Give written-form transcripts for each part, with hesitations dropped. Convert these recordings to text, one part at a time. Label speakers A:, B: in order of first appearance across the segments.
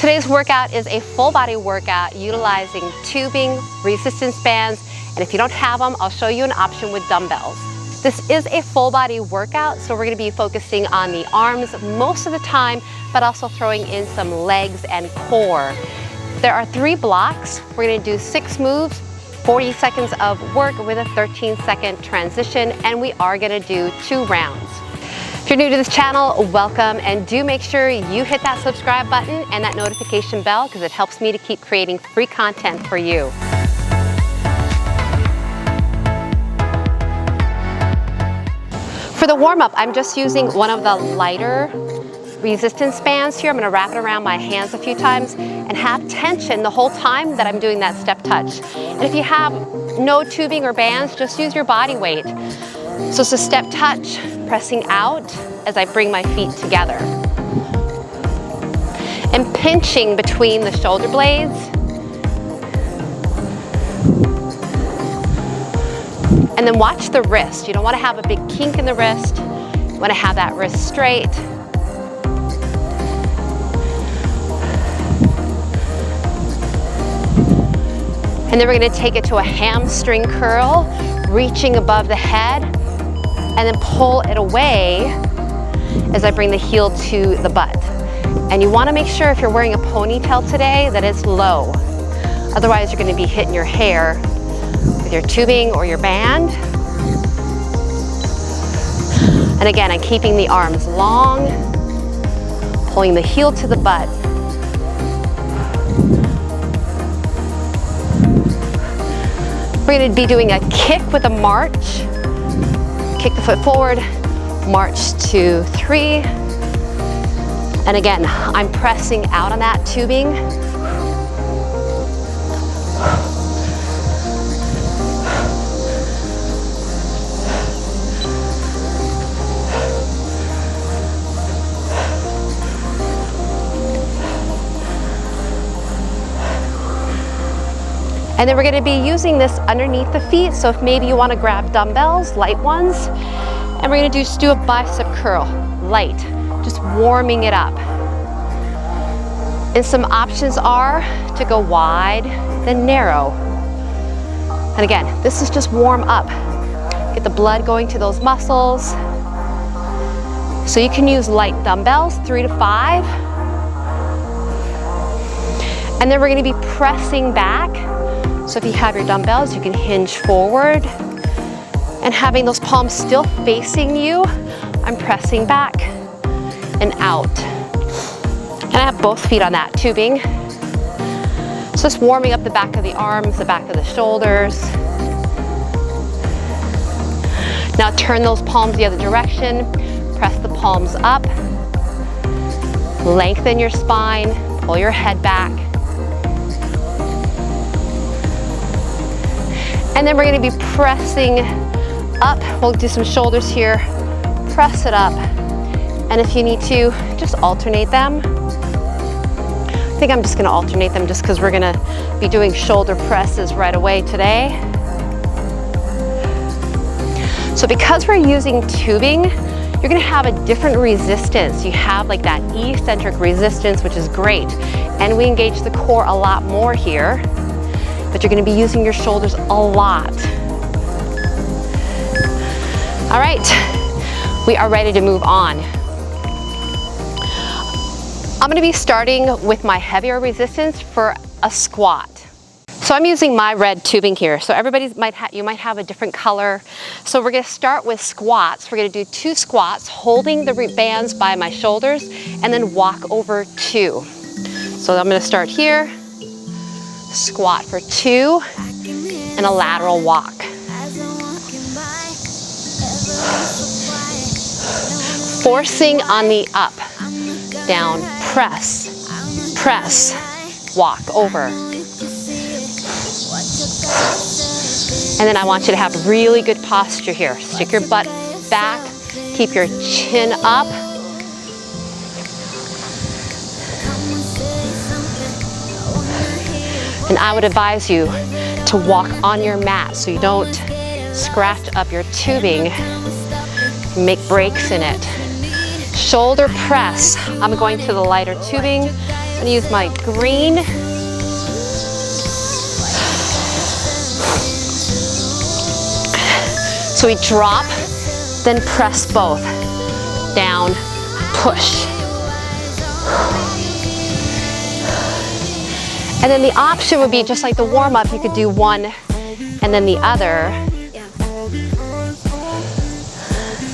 A: Today's workout is a full body workout utilizing tubing, resistance bands, and if you don't have them, I'll show you an option with dumbbells. This is a full body workout, so we're going to be focusing on the arms most of the time, but also throwing in some legs and core. There are 3 blocks. We're going to do 6 moves, 40 seconds of work with a 13-second transition, and we are going to do 2 rounds. If you're new to this channel, welcome, and do make sure you hit that subscribe button and that notification bell because it helps me to keep creating free content for you. For the warm-up, I'm just using one of the lighter resistance bands here. I'm going to wrap it around my hands a few times and have tension the whole time that I'm doing that step touch. And if you have no tubing or bands, just use your body weight. So it's a step touch, pressing out as I bring my feet together. And pinching between the shoulder blades. And then watch the wrist. You don't want to have a big kink in the wrist. You want to have that wrist straight. And then we're going to take it to a hamstring curl, reaching above the head, and then pull it away as I bring the heel to the butt. And you want to make sure if you're wearing a ponytail today that it's low. Otherwise you're going to be hitting your hair with your tubing or your band. And again, I'm keeping the arms long, pulling the heel to the butt. We're going to be doing a kick with a march. Kick the foot forward, march 2, 3. And again, I'm pressing out on that tubing. And then we're going to be using this underneath the feet, so if maybe you want to grab dumbbells, light ones, and we're going to just do a bicep curl, light, just warming it up. And some options are to go wide, then narrow. And again, this is just warm up. Get the blood going to those muscles. So you can use light dumbbells, 3 to 5. And then we're going to be pressing back. So if you have your dumbbells, you can hinge forward and having those palms still facing you, I'm pressing back and out. And I have both feet on that tubing. So just warming up the back of the arms, the back of the shoulders. Now turn those palms the other direction, press the palms up, lengthen your spine, pull your head back. And then we're going to be pressing up. We'll do some shoulders here. Press it up. And if you need to, just alternate them. I think I'm just going to alternate them just because we're going to be doing shoulder presses right away today. So because we're using tubing, you're going to have a different resistance. You have like that eccentric resistance, which is great. And we engage the core a lot more here. But you're going to be using your shoulders a lot. All right, we are ready to move on. I'm going to be starting with my heavier resistance for a squat. So I'm using my red tubing here. So you might have a different color. So we're going to start with squats. We're going to do 2 squats, holding the bands by my shoulders, and then walk over 2. So I'm going to start here. Squat for 2 and a lateral walk. Forcing on the up, down, press, press, walk over. And then I want you to have really good posture here. Stick your butt back, keep your chin up. And I would advise you to walk on your mat so you don't scratch up your tubing, make breaks in it. Shoulder press. I'm going to the lighter tubing, gonna use my green. So we drop, then press both. Down, push. And then the option would be just like the warm-up, you could do one and then the other.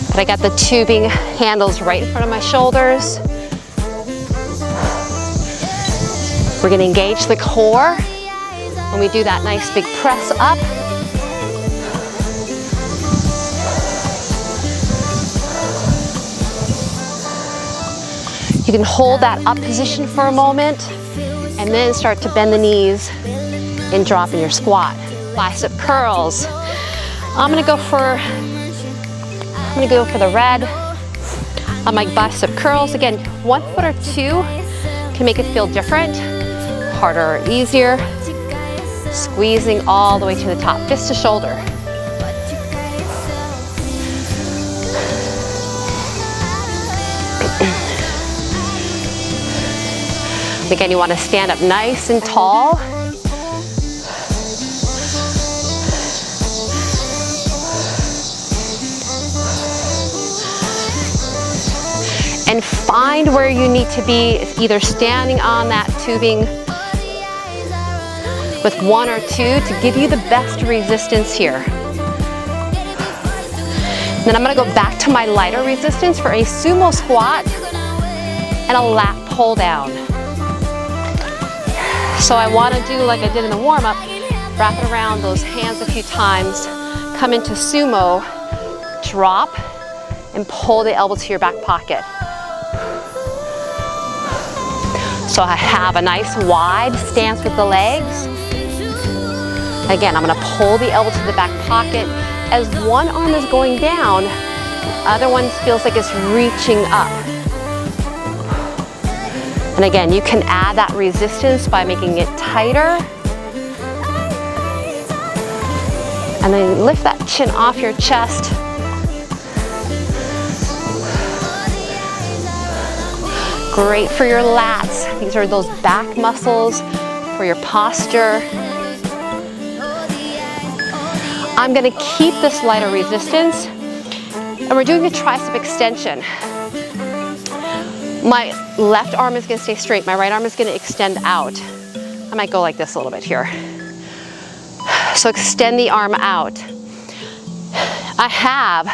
A: But I got the tubing handles right in front of my shoulders. We're gonna engage the core when we do that nice big press up. You can hold that up position for a moment and then start to bend the knees and drop in your squat. Bicep curls. I'm gonna go for the red on my bicep curls. Again, 1 foot or 2 can make it feel different, harder or easier. Squeezing all the way to the top, fist to shoulder. Again, you want to stand up nice and tall. And find where you need to be, either standing on that tubing with 1 or 2 to give you the best resistance here. Then I'm going to go back to my lighter resistance for a sumo squat and a lat pull down. So I want to do like I did in the warm-up, wrap it around those hands a few times, come into sumo, drop, and pull the elbow to your back pocket. So I have a nice wide stance with the legs. Again, I'm going to pull the elbow to the back pocket. As one arm is going down, the other one feels like it's reaching up. And again, you can add that resistance by making it tighter. And then lift that chin off your chest. Great for your lats. These are those back muscles for your posture. I'm gonna keep this lighter resistance, and we're doing a tricep extension. My left arm is gonna stay straight, my right arm is gonna extend out. I might go like this a little bit here. So extend the arm out. I have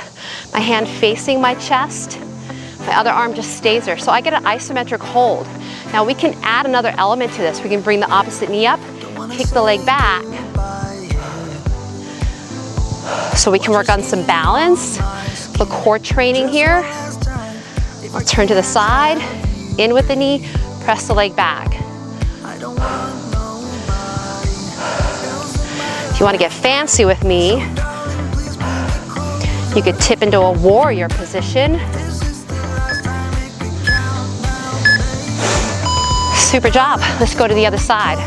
A: my hand facing my chest, my other arm just stays there. So I get an isometric hold. Now we can add another element to this. We can bring the opposite knee up, kick the leg back. So we can work on some balance, the core training here. I'll turn to the side, in with the knee, press the leg back. If you want to get fancy with me, you could tip into a warrior position. Super job. Let's go to the other side.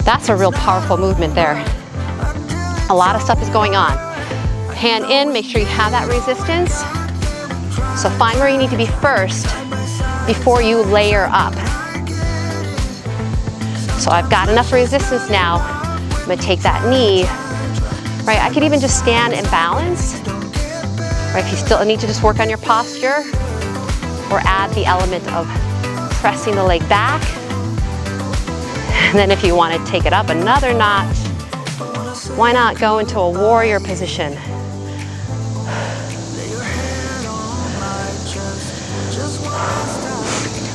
A: That's a real powerful movement there. A lot of stuff is going on. Hand in, make sure you have that resistance. So find where you need to be first before you layer up. So I've got enough resistance now. I'm gonna take that knee, right? I could even just stand and balance, right? If you still need to just work on your posture, or add the element of pressing the leg back. And then if you want to take it up another notch, why not go into a warrior position?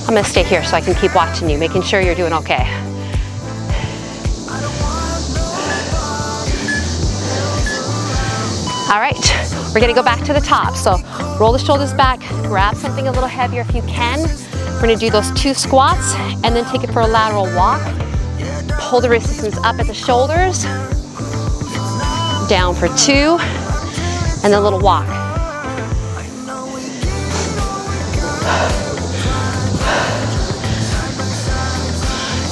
A: I'm gonna stay here so I can keep watching you, making sure you're doing okay. All right, we're gonna go back to the top. So roll the shoulders back, grab something a little heavier if you can. We're gonna do those 2 squats and then take it for a lateral walk. Pull the resistance up at the shoulders, down for 2, and then a little walk.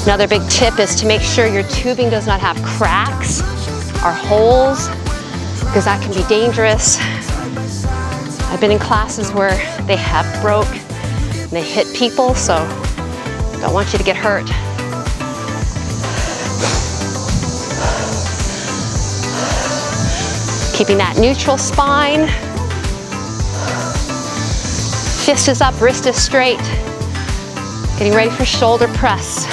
A: Another big tip is to make sure your tubing does not have cracks or holes, because that can be dangerous. I've been in classes where they have broke and they hit people, so Don't want you to get hurt. Keeping that neutral spine. Fist is up, wrist is straight. Getting ready for shoulder press.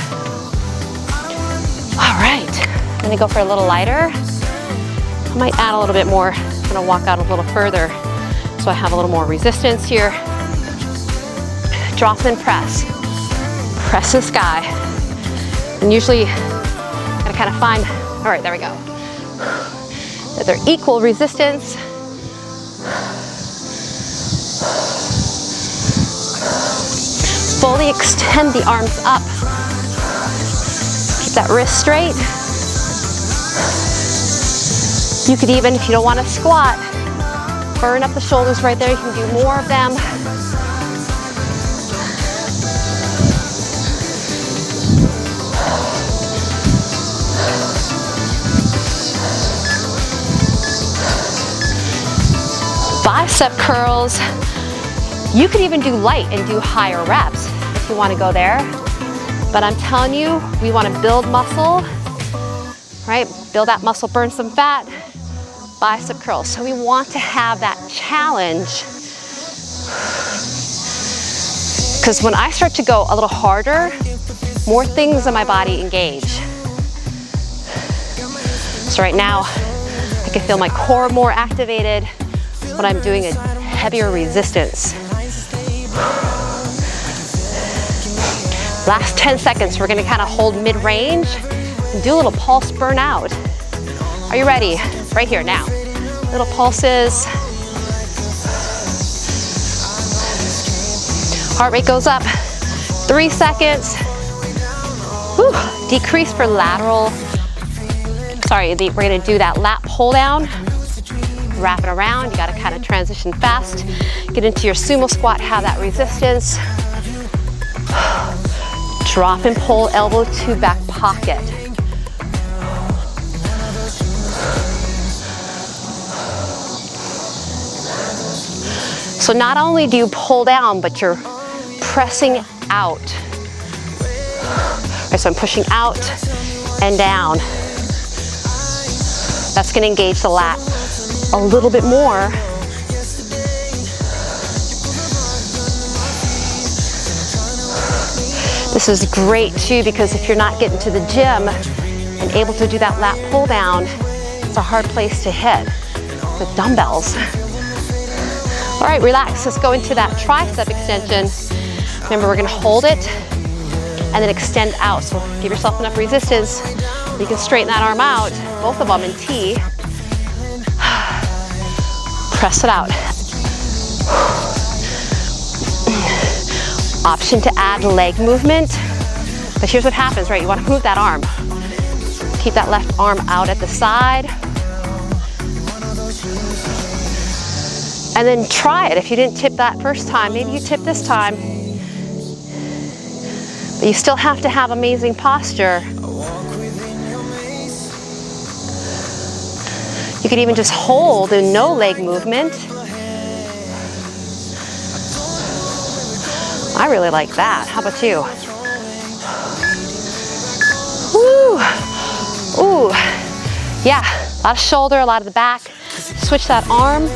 A: All right, I'm gonna go for a little lighter. I might add a little bit more. I'm gonna walk out a little further so I have a little more resistance here. Drop and press. Press the sky. And usually, gotta kind of find, all right, there we go. That they're equal resistance. Fully extend the arms up. Keep that wrist straight. You could even, if you don't want to squat, burn up the shoulders right there. You can do more of them. Bicep curls. You could even do light and do higher reps if you want to go there. But I'm telling you, we want to build muscle, right? Build that muscle, burn some fat. Bicep curls. So we want to have that challenge. Because when I start to go a little harder, more things in my body engage. So right now, I can feel my core more activated when I'm doing a heavier resistance. Last 10 seconds, we're gonna kind of hold mid-range and do a little pulse burnout. Are you ready? Right here now. Little pulses. Heart rate goes up. 3 seconds. Whew. Decrease for lateral. Sorry, we're gonna do that lat pull down. Wrap it around. You gotta kind of transition fast. Get into your sumo squat, have that resistance. Drop and pull, elbow to back pocket. So not only do you pull down, but you're pressing out. Right, so I'm pushing out and down. That's gonna engage the lat a little bit more. This is great too, because if you're not getting to the gym and able to do that lat pull down, it's a hard place to hit with dumbbells. All right, relax. Let's go into that tricep extension. Remember, we're gonna hold it and then extend out. So give yourself enough resistance. You can straighten that arm out, both of them in T. Press it out. Option to add leg movement. But here's what happens, right? You want to move that arm. Keep that left arm out at the side. And then try it. If you didn't tip that first time, maybe you tip this time. But you still have to have amazing posture. You could even just hold and no leg movement. I really like that. How about you? Woo! Ooh. Yeah, a lot of shoulder, a lot of the back. Switch that arm.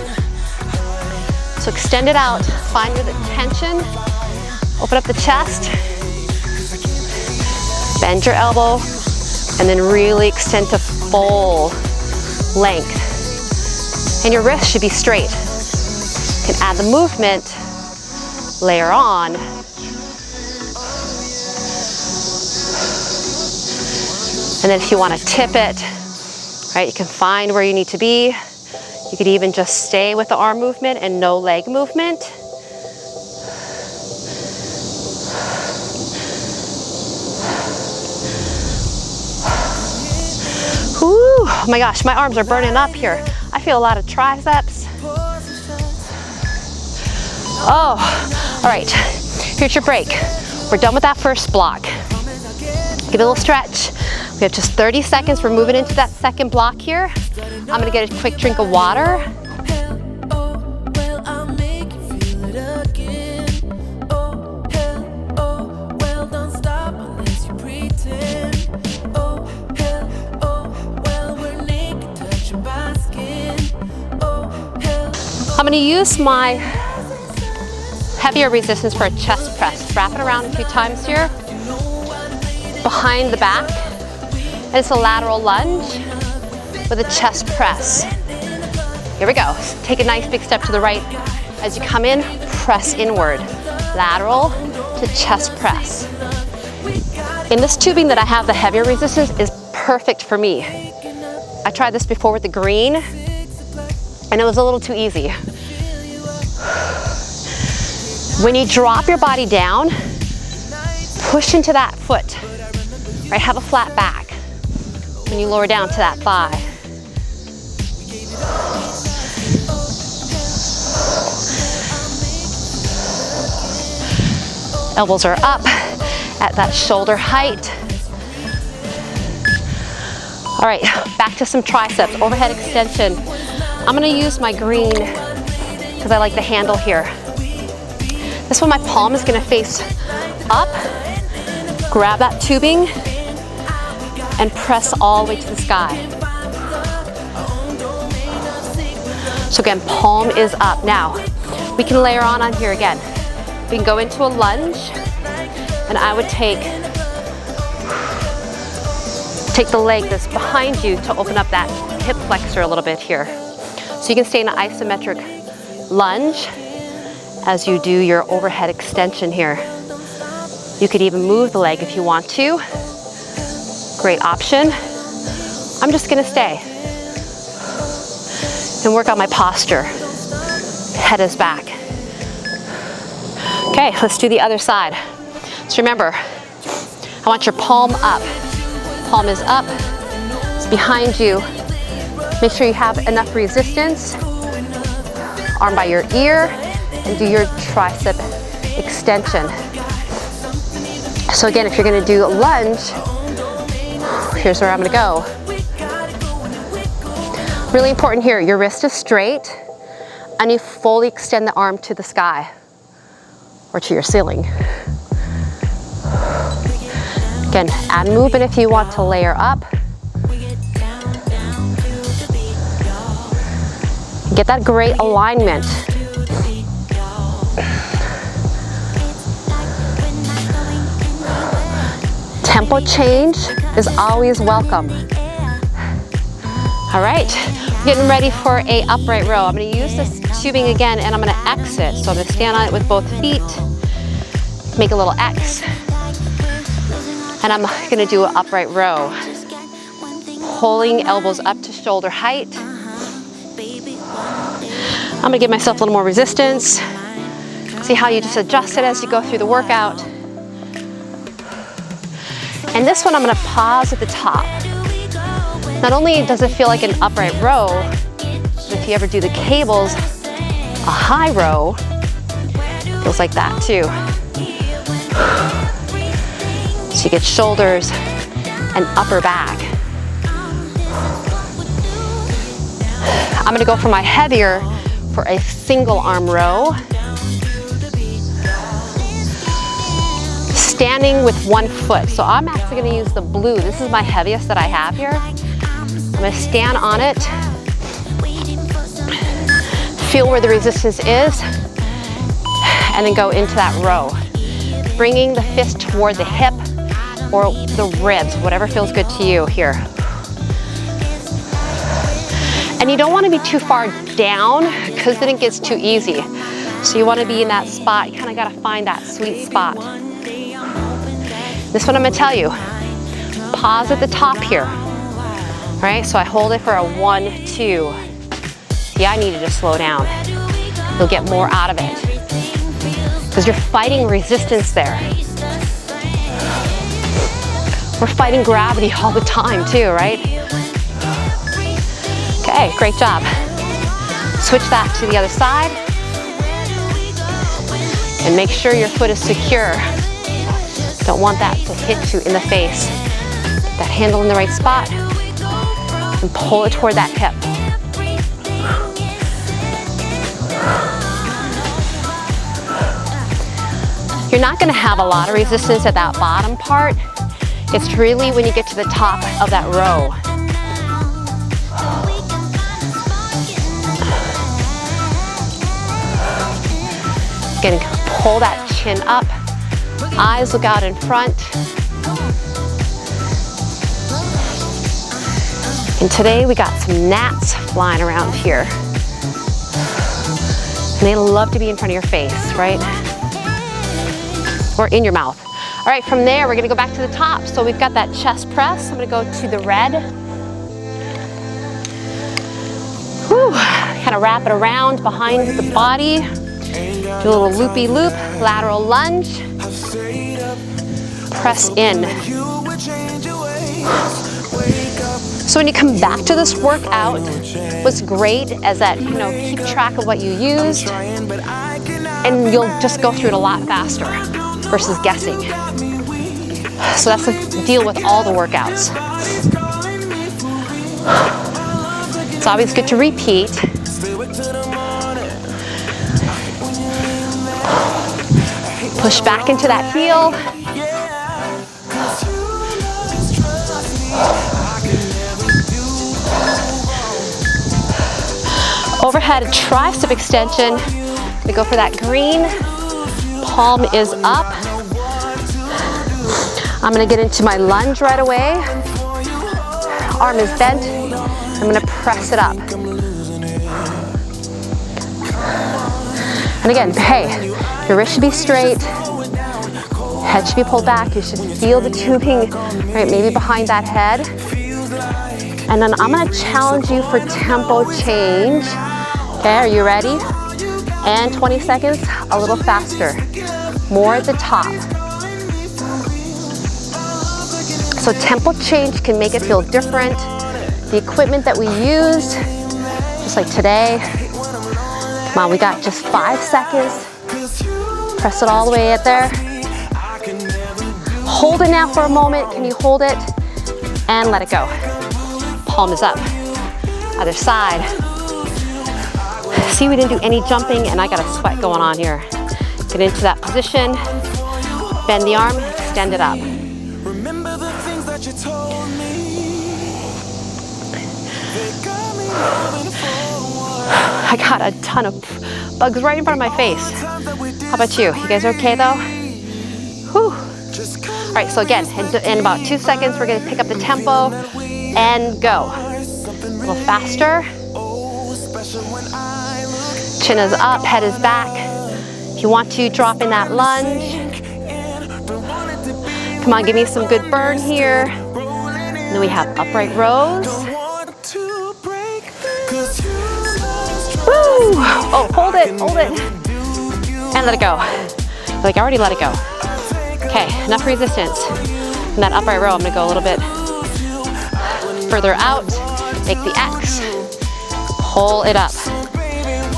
A: So extend it out. Find where the tension. Open up the chest. Bend your elbow. And then really extend to full length. And your wrist should be straight. You can add the movement, layer on. And then if you want to tip it, right, you can find where you need to be. You could even just stay with the arm movement and no leg movement. Whew, oh my gosh, my arms are burning up here. I feel a lot of triceps. Oh, all right, here's your break. We're done with that first block. Give it a little stretch. We have just 30 seconds. We're moving into that second block here. I'm gonna get a quick drink of water. gonna use my heavier resistance for a chest press. Wrap it around a few times here, behind the back. And it's a lateral lunge with a chest press. Here we go. Take a nice big step to the right. As you come in, press inward. Lateral to chest press. In this tubing that I have, the heavier resistance is perfect for me. I tried this before with the green, and it was a little too easy. When you drop your body down, push into that foot, right? Have a flat back. When you lower down to that thigh. Elbows are up at that shoulder height. All right, back to some triceps, overhead extension. I'm gonna use my green because I like the handle here. This one, my palm is gonna face up. Grab that tubing and press all the way to the sky. So again, palm is up. Now, we can layer on here again. We can go into a lunge, and I would take the leg that's behind you to open up that hip flexor a little bit here. So you can stay in an isometric lunge as you do your overhead extension here. You could even move the leg if you want to. Great option. I'm just gonna stay and work on my posture. Head is back. Okay, let's do the other side. So remember, I want your palm up. Palm is up, it's behind you. Make sure you have enough resistance. Arm by your ear, and do your tricep extension. So again, if you're gonna do a lunge, here's where I'm gonna go. Really important here, your wrist is straight and you fully extend the arm to the sky or to your ceiling. Again, add movement if you want to layer up. Get that great alignment. Tempo change is always welcome. All right, getting ready for a upright row. I'm gonna use this tubing again and I'm gonna exit. So I'm gonna stand on it with both feet, make a little X, and I'm gonna do an upright row. Pulling elbows up to shoulder height. I'm gonna give myself a little more resistance. See how you just adjust it as you go through the workout. And this one I'm gonna pause at the top. Not only does it feel like an upright row, but if you ever do the cables, a high row, feels like that too. So you get shoulders and upper back. I'm gonna go for my heavier for a single arm row. Standing with one foot. So I'm actually gonna use the blue. This is my heaviest that I have here. I'm gonna stand on it. Feel where the resistance is, and then go into that row. Bringing the fist toward the hip or the ribs, whatever feels good to you here. And you don't wanna be too far down because then it gets too easy. So you wanna be in that spot. You kinda gotta find that sweet spot. This one I'm gonna tell you, pause at the top here, right? So I hold it for a 1, 2. Yeah, I needed to slow down. You'll get more out of it because you're fighting resistance there. We're fighting gravity all the time too, right? Okay, great job. Switch that to the other side and make sure your foot is secure. Don't want that to hit you in the face. Get that handle in the right spot and pull it toward that hip. You're not gonna have a lot of resistance at that bottom part. It's really when you get to the top of that row. Again, pull that chin up, eyes look out in front. And today we got some gnats flying around here. And they love to be in front of your face, right? Or in your mouth. All right, from there, we're gonna go back to the top. So we've got that chest press. I'm gonna go to the red. Whew, kind of wrap it around behind the body. Do a little loopy loop, lateral lunge. Press in. So when you come back to this workout, what's great is that, keep track of what you used and you'll just go through it a lot faster versus guessing. So that's the deal with all the workouts. It's always good to repeat. Push back into that heel. Overhead tricep extension. We go for that green. Palm is up. I'm gonna get into my lunge right away. Arm is bent. I'm gonna press it up. And again, hey, your wrist should be straight. Head should be pulled back. You should feel the tubing, right, maybe behind that head. And then I'm gonna challenge you for tempo change. Okay, are you ready? And 20 seconds, a little faster. More at the top. So tempo change can make it feel different. The equipment that we used, just like today. Come on, we got just 5 seconds. Press it all the way up there. Hold it now for a moment. Can you hold it? And let it go. Palm is up. Other side. See, we didn't do any jumping and I got a sweat going on here. Get into that position. Bend the arm, extend it up.
B: Remember the things that you told me.
A: I got a ton of bugs right in front of my face. How about you? You guys okay though? Whew. All right, so again, in about 2 seconds, we're gonna pick up the tempo and go. A little faster. Chin is up, head is back. If you want to, drop in that lunge. Come on, give me some good burn here. And then we have upright rows. Woo! Oh, hold it. And let it go. Like I already let it go. Okay, enough resistance. In that upright row, I'm gonna go a little bit further out. Make the X. Pull it up.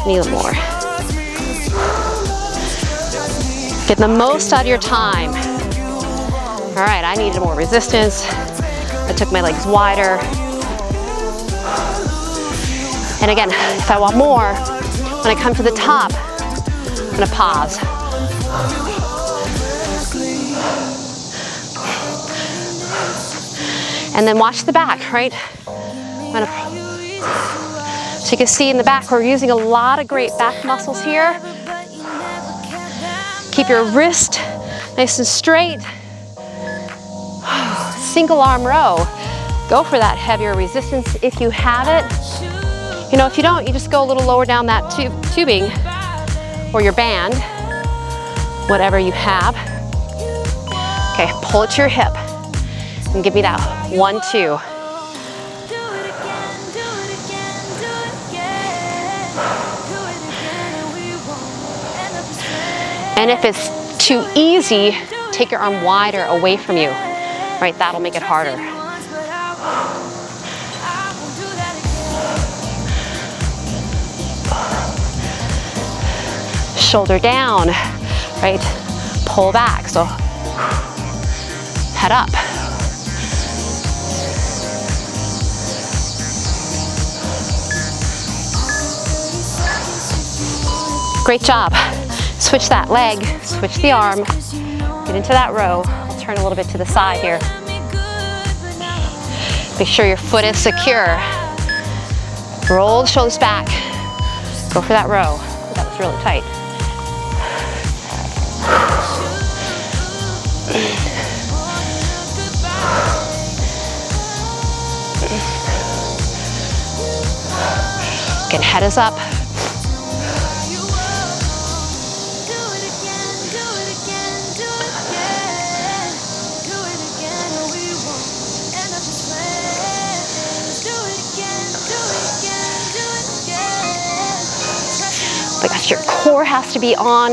A: Need a little more. Get the most out of your time. All right, I needed more resistance. I took my legs wider. And again, if I want more, when I come to the top, I'm gonna pause. And then watch the back, right? So you can see in the back, we're using a lot of great back muscles here. Keep your wrist nice and straight. Single arm row. Go for that heavier resistance if you have it. If you don't, you just go a little lower down that tubing or your band, whatever you have. Okay, pull it to your hip and give me that 1, 2. And if it's too easy, take your arm wider away from you, right? That'll make it harder. Shoulder down, right? Pull back, so head up. Great job. Switch that leg, switch the arm, get into that row. I'll turn a little bit to the side here. Make sure your foot is secure. Roll the shoulders back. Go for that row. That was really tight. Head is up. My gosh, your core has to be on.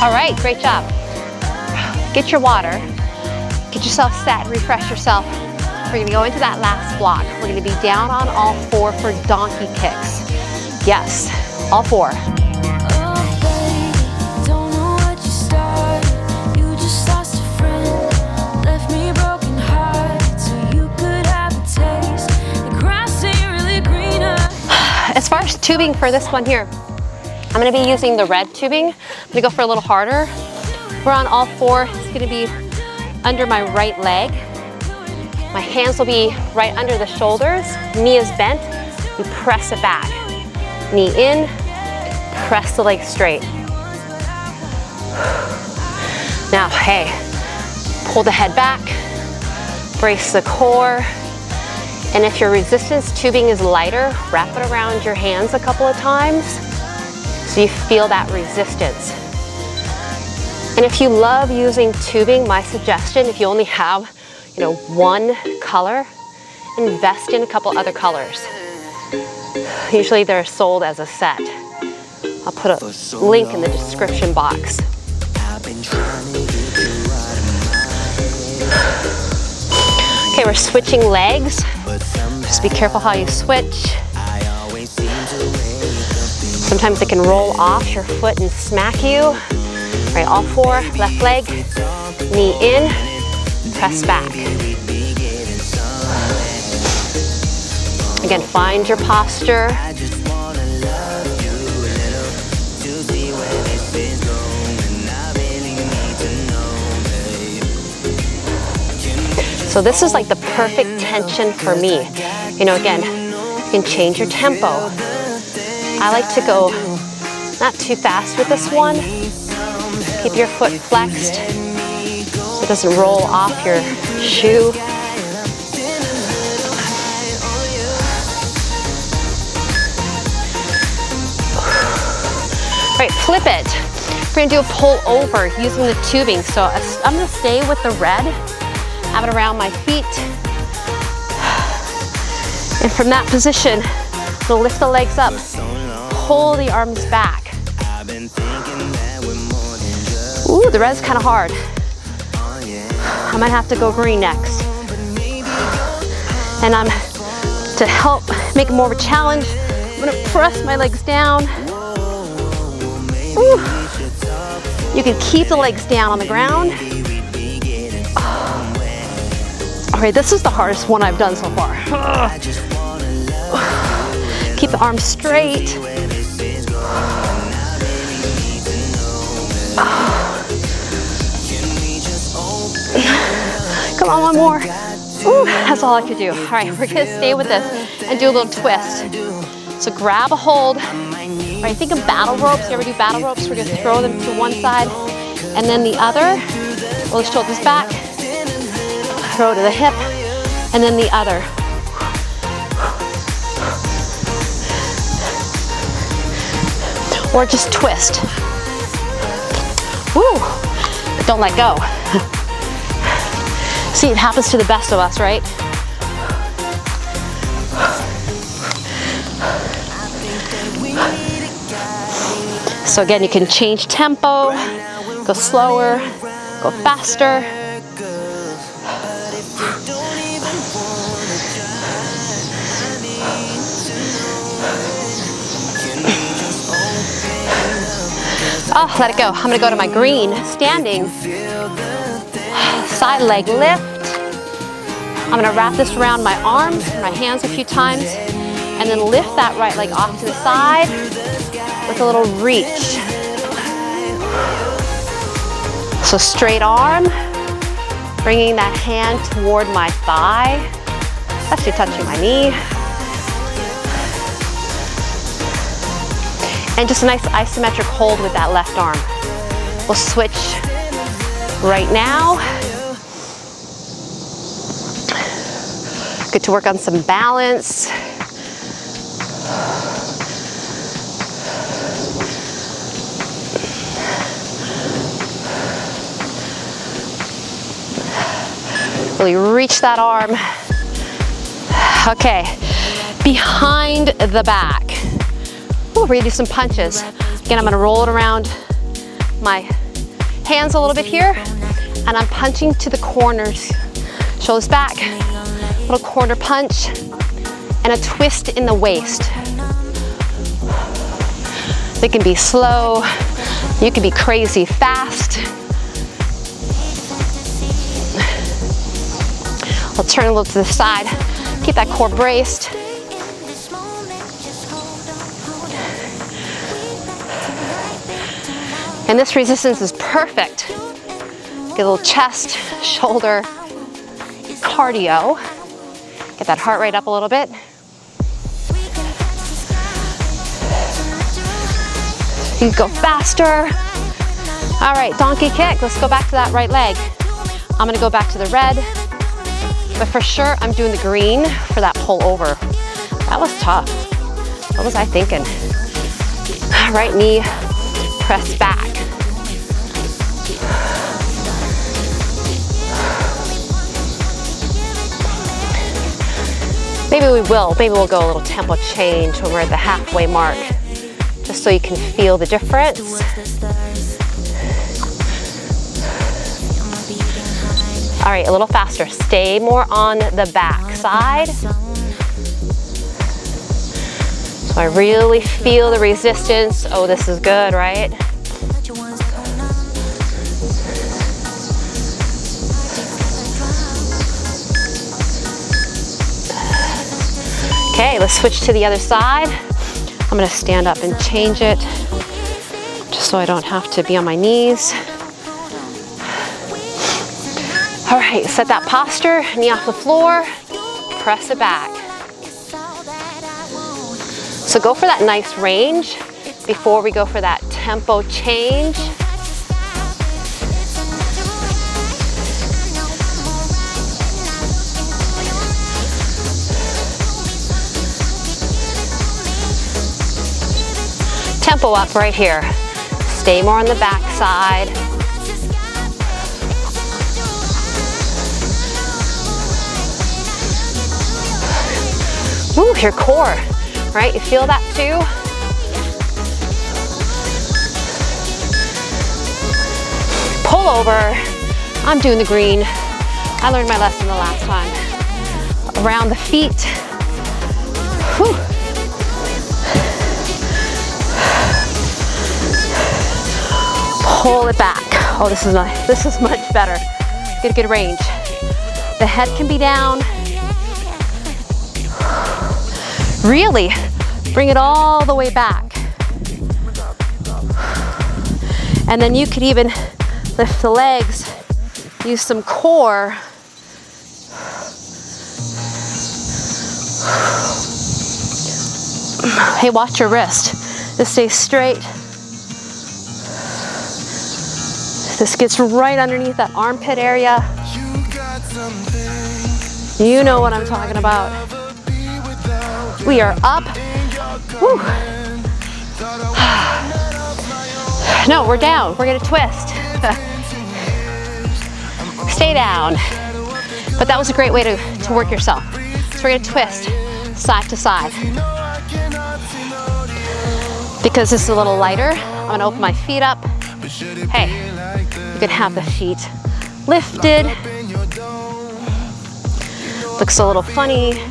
A: All right, great job. Get your water. Get yourself set, refresh yourself. We're gonna go into that last block. We're gonna be down on all four for donkey kicks. Yes, all four. As far as tubing for this one here, I'm gonna be using the red tubing. I'm gonna go for a little harder. We're on all four. It's gonna be under my right leg. My hands will be right under the shoulders. Knee is bent. We press it back. Knee in, press the leg straight. Now, hey, pull the head back, brace the core. And if your resistance tubing is lighter, wrap it around your hands a couple of times so you feel that resistance. And if you love using tubing, my suggestion, if you only have, one color, invest in a couple other colors. Usually they're sold as a set. I'll put a link in the description box. Okay, we're switching legs. Just be careful how you switch. Sometimes it can roll off your foot and smack you. All right, all four, left leg, knee in, press back. Again, find your posture. So this is like the perfect tension for me. Again, you can change your tempo. I like to go not too fast with this one. Keep your foot flexed so it doesn't roll off your shoe. All right, flip it. We're gonna do a pull over using the tubing. So I'm gonna stay with the red, have it around my feet. And from that position, I'm gonna lift the legs up, pull the arms back. Ooh, the red's kind of hard. I might have to go green next. And to help make it more of a challenge, I'm gonna press my legs down. Ooh. You can keep the legs down on the ground. All right, this is the hardest one I've done so far. Keep the arms straight. Come on, one more. Ooh, that's all I could do. All right, we're gonna stay with this and do a little twist. So grab a hold. All right, think of battle ropes. You ever do battle ropes? We're gonna throw them to one side and then the other. Roll the shoulders back. Throw to the hip, and then the other. Or just twist. Woo! But don't let go. See, it happens to the best of us, right? So again, you can change tempo, go slower, go faster. Oh, let it go. I'm gonna go to my green, standing. Side leg lift. I'm gonna wrap this around my arms, my hands a few times, and then lift that right leg off to the side with a little reach. So straight arm, bringing that hand toward my thigh, actually touching my knee. And just a nice isometric hold with that left arm. We'll switch right now. Good to work on some balance. Really reach that arm. Okay, behind the back. Ooh, we're gonna do some punches. Again, I'm gonna roll it around my hands a little bit here, and I'm punching to the corners. Shoulders back, little corner punch, and a twist in the waist. They can be slow, you can be crazy fast. I'll turn a little to the side, keep that core braced. And this resistance is perfect. Get a little chest, shoulder cardio. Get that heart rate up a little bit. You can go faster. All right, donkey kick. Let's go back to that right leg. I'm gonna go back to the red, but for sure I'm doing the green for that pull over. That was tough. What was I thinking? Right knee, press back. Maybe we'll go a little tempo change when we're at the halfway mark, just so you can feel the difference. All right, a little faster. Stay more on the back side. So I really feel the resistance. Oh, this is good, right? Okay, let's switch to the other side. I'm gonna stand up and change it, just so I don't have to be on my knees. All right, set that posture, knee off the floor, press it back. So go for that nice range before we go for that tempo change. Tempo up right here. Stay more on the back side. Ooh, your core, right? You feel that too? Pull over. I'm doing the green. I learned my lesson the last time. Around the feet. Whew. Pull it back. Oh, this is nice. This is much better. Get a good range. The head can be down. Really bring it all the way back. And then you could even lift the legs, use some core. Hey, watch your wrist. This stays straight. This gets right underneath that armpit area. You know what I'm talking about. We are up. Woo. No, we're down. We're gonna twist. Stay down. But that was a great way to work yourself. So we're gonna twist side to side. Because this is a little lighter, I'm gonna open my feet up. Hey, you can have the feet lifted. Looks a little funny,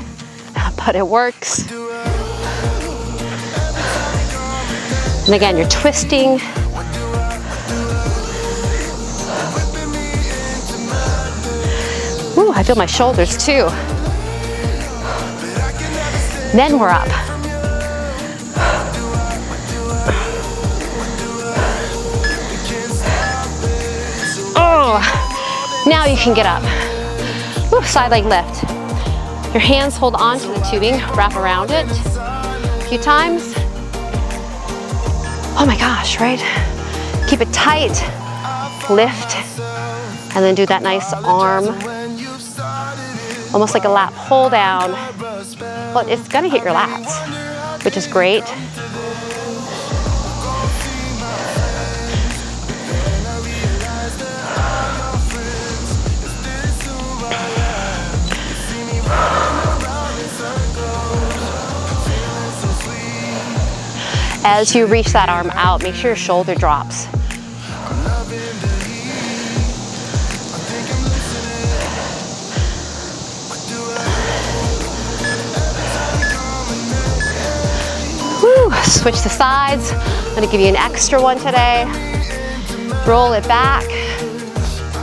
A: but it works. And again, you're twisting. Ooh, I feel my shoulders too. Then we're up. Oh, now you can get up. Ooh, side leg lift. Your hands hold on to the tubing, wrap around it a few times. Oh my gosh, right? Keep it tight, lift, and then do that nice arm almost like a lat pull down. Well, it's gonna hit your lats, which is great. As you reach that arm out, make sure your shoulder drops. Woo. Switch the sides. I'm gonna give you an extra one today. Roll it back.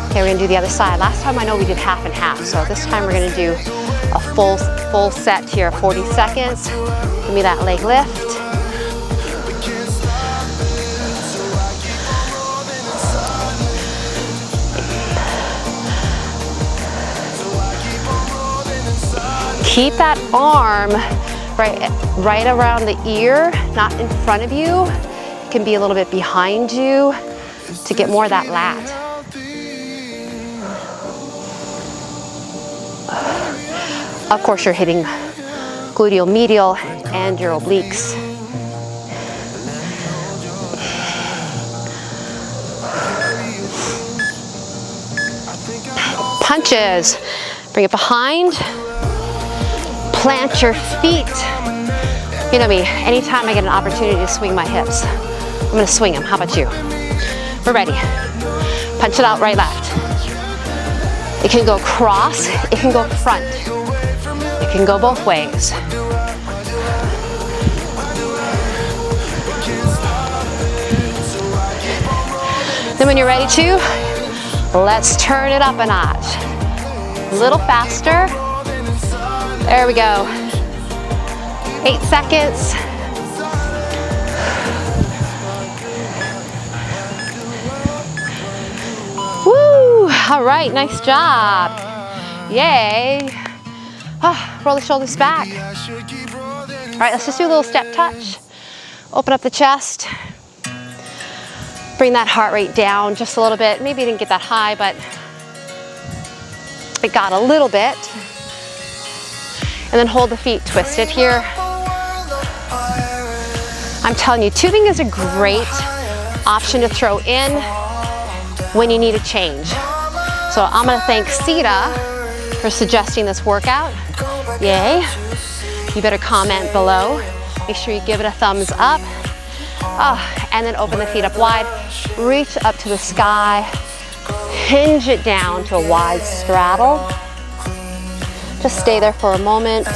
A: Okay, we're gonna do the other side. Last time I know we did half and half, so this time we're gonna do a full set here, 40 seconds. Give me that leg lift. Keep that arm right around the ear, not in front of you. It can be a little bit behind you to get more of that lat. Of course, you're hitting gluteal medial and your obliques. Punches. Bring it behind. Plant your feet. You know me, anytime I get an opportunity to swing my hips, I'm gonna swing them. How about you? We're ready. Punch it out, right, left. It can go cross, it can go front. It can go both ways. Then when you're ready to, let's turn it up a notch. A little faster. There we go. 8 seconds. Woo! All right, nice job. Yay. Roll the shoulders back. All right, let's just do a little step touch. Open up the chest. Bring that heart rate down just a little bit. Maybe you didn't get that high, but it got a little bit. And then hold the feet twisted here. I'm telling you, tubing is a great option to throw in when you need a change. So I'm gonna thank 𝘤𝘳𝘬𝘀 for suggesting this workout. Yay. You better comment below. Make sure you give it a thumbs up. And then open the feet up wide. Reach up to the sky. Hinge it down to a wide straddle. Just stay there for a moment.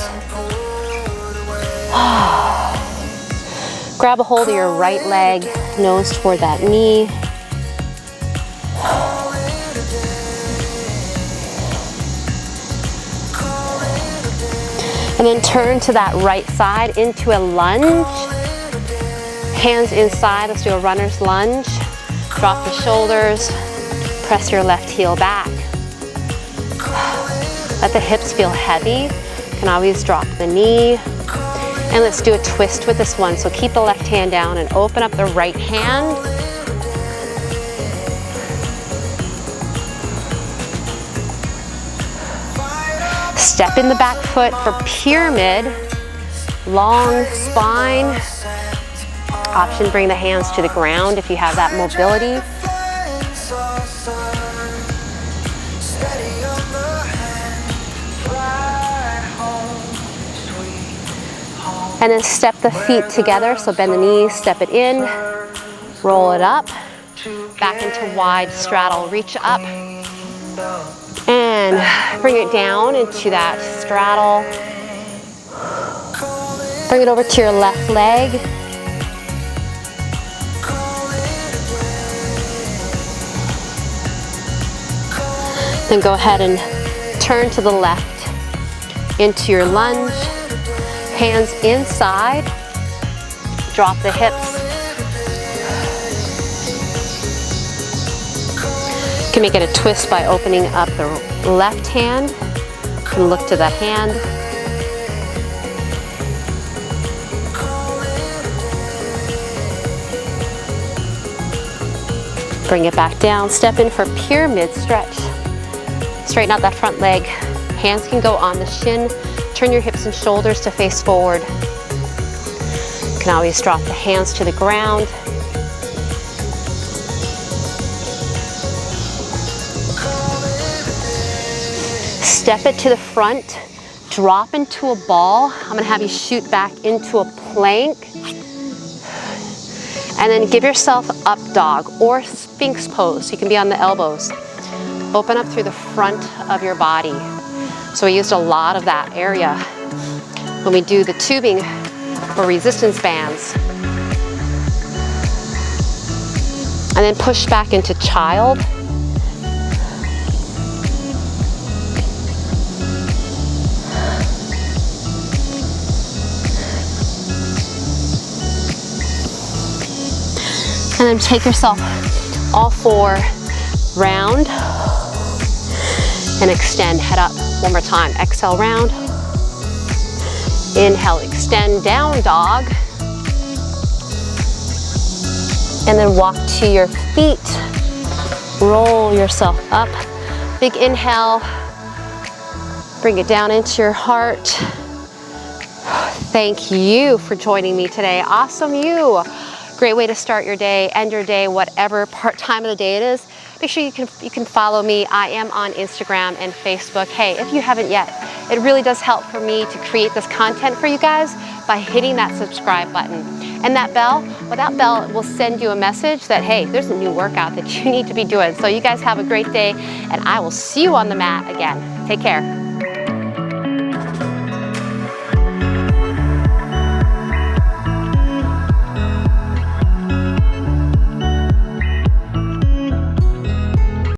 A: Grab a hold of your right leg, nose toward that knee. And then turn to that right side into a lunge. Hands inside, let's do a runner's lunge. Drop the shoulders, press your left heel back. Let the hips feel heavy. You can always drop the knee. And let's do a twist with this one. So keep the left hand down and open up the right hand. Step in the back foot for pyramid. Long spine. Option, bring the hands to the ground if you have that mobility. And then step the feet together, so bend the knees, step it in, roll it up, back into wide straddle, reach up, and bring it down into that straddle. Bring it over to your left leg. Then go ahead and turn to the left into your lunge. Hands inside, drop the hips. You can make it a twist by opening up the left hand and look to that hand. Bring it back down, step in for pyramid stretch. Straighten out that front leg, Hands can go on the shin. Turn your hips and shoulders to face forward. You can always drop the hands to the ground. Step it to the front, drop into a ball. I'm gonna have you shoot back into a plank. And then give yourself up dog or Sphinx pose. You can be on the elbows. Open up through the front of your body. So we used a lot of that area when we do the tubing or resistance bands. And then push back into child. And then take yourself all four round and extend, head up one more time. Exhale, round. Inhale, extend, down dog. And then walk to your feet. Roll yourself up. Big inhale. Bring it down into your heart. Thank you for joining me today. Awesome you. Great way to start your day, end your day, whatever time of the day it is. Make sure you can follow me. I am on Instagram and Facebook. Hey, if you haven't yet, it really does help for me to create this content for you guys by hitting that subscribe button. And that bell, well, that bell will send you a message that, hey, there's a new workout that you need to be doing. So you guys have a great day, and I will see you on the mat again. Take care.